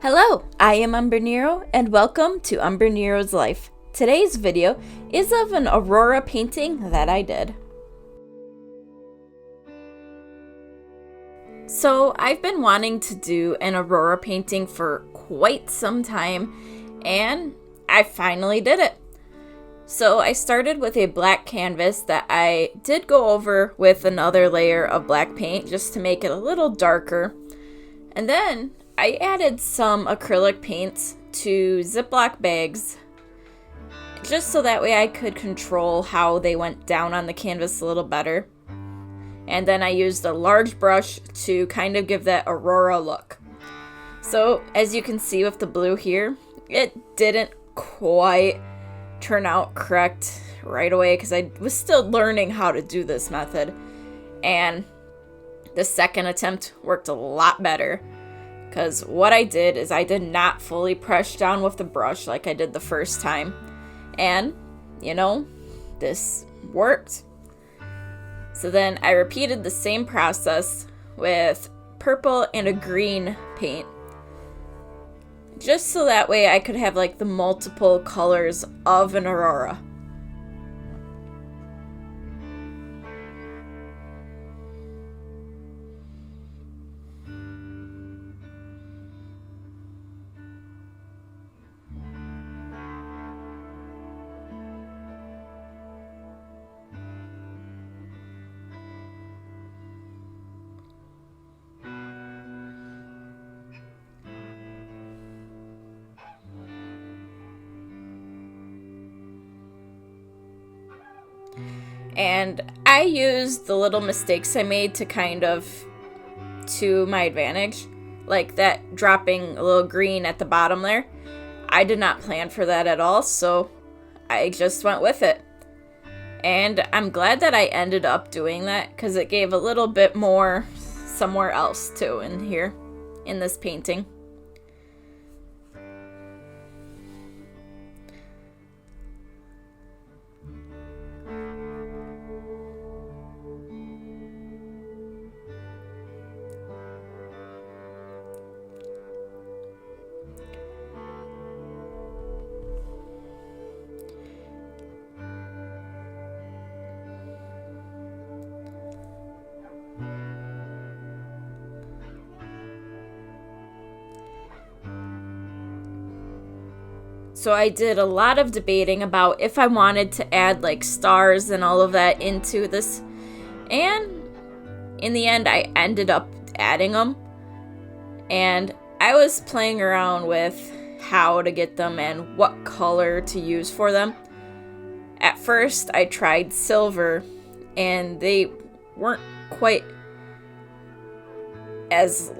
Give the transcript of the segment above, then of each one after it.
Hello, I am Umbrenero and welcome to Umbrenero's Life. Today's video is of an Aurora painting that I did. So I've been wanting to do an Aurora painting for quite some time and I finally did it. So I started with a black canvas that I did go over with another layer of black paint just to make it a little darker. And then I added some acrylic paints to Ziploc bags just so that way I could control how they went down on the canvas a little better. And then I used a large brush to kind of give that Aurora look. So as you can see with the blue here, it didn't quite turn out correct right away because I was still learning how to do this method. And the second attempt worked a lot better. Because what I did is I did not fully press down with the brush like I did the first time. And, this worked. So then I repeated the same process with purple and a green paint. Just so that way I could have like the multiple colors of an aurora. And I used the little mistakes I made to my advantage. Like that dropping a little green at the bottom there. I did not plan for that at all, so I just went with it. And I'm glad that I ended up doing that because it gave a little bit more somewhere else too in here, in this painting. So I did a lot of debating about if I wanted to add like stars and all of that into this. And in the end, I ended up adding them. And I was playing around with how to get them and what color to use for them. At first, I tried silver and they weren't quite as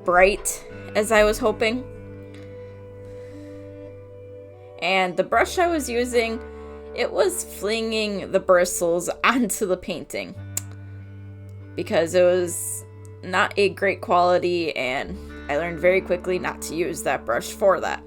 bright as I was hoping. And the brush I was using, it was flinging the bristles onto the painting because it was not a great quality, and I learned very quickly not to use that brush for that.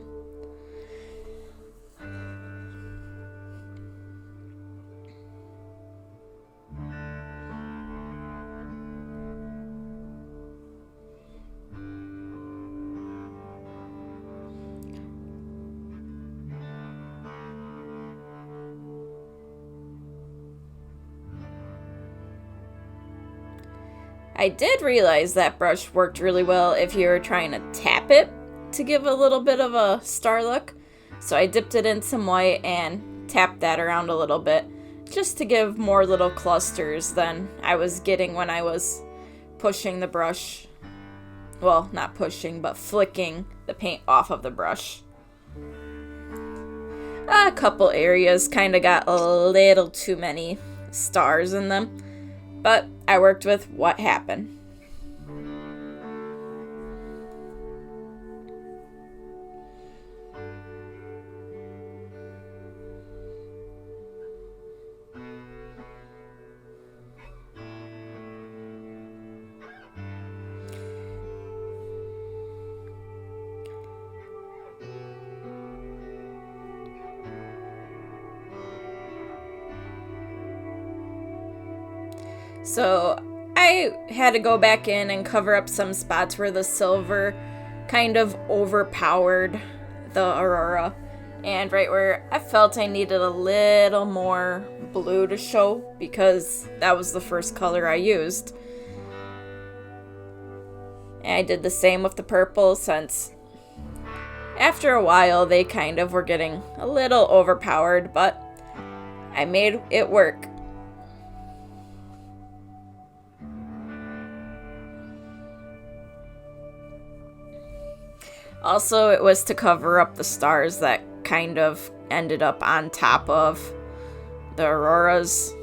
I did realize that brush worked really well if you were trying to tap it to give a little bit of a star look. So I dipped it in some white and tapped that around a little bit just to give more little clusters than I was getting when I was pushing the brush. Well, not pushing, but flicking the paint off of the brush. A couple areas kind of got a little too many stars in them. But I worked with what happened. So I had to go back in and cover up some spots where the silver kind of overpowered the Aurora. And right where I felt I needed a little more blue to show, because that was the first color I used. And I did the same with the purple, since after a while they kind of were getting a little overpowered, but I made it work. Also, it was to cover up the stars that kind of ended up on top of the auroras.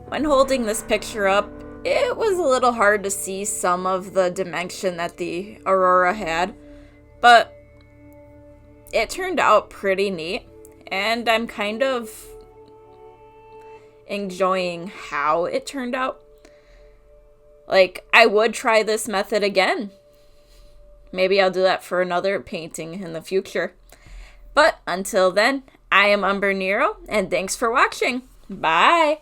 When holding this picture up, it was a little hard to see some of the dimension that the Aurora had, but it turned out pretty neat, and I'm kind of enjoying how it turned out. Like, I would try this method again. Maybe I'll do that for another painting in the future. But until then, I am Umbrenero, and thanks for watching. Bye!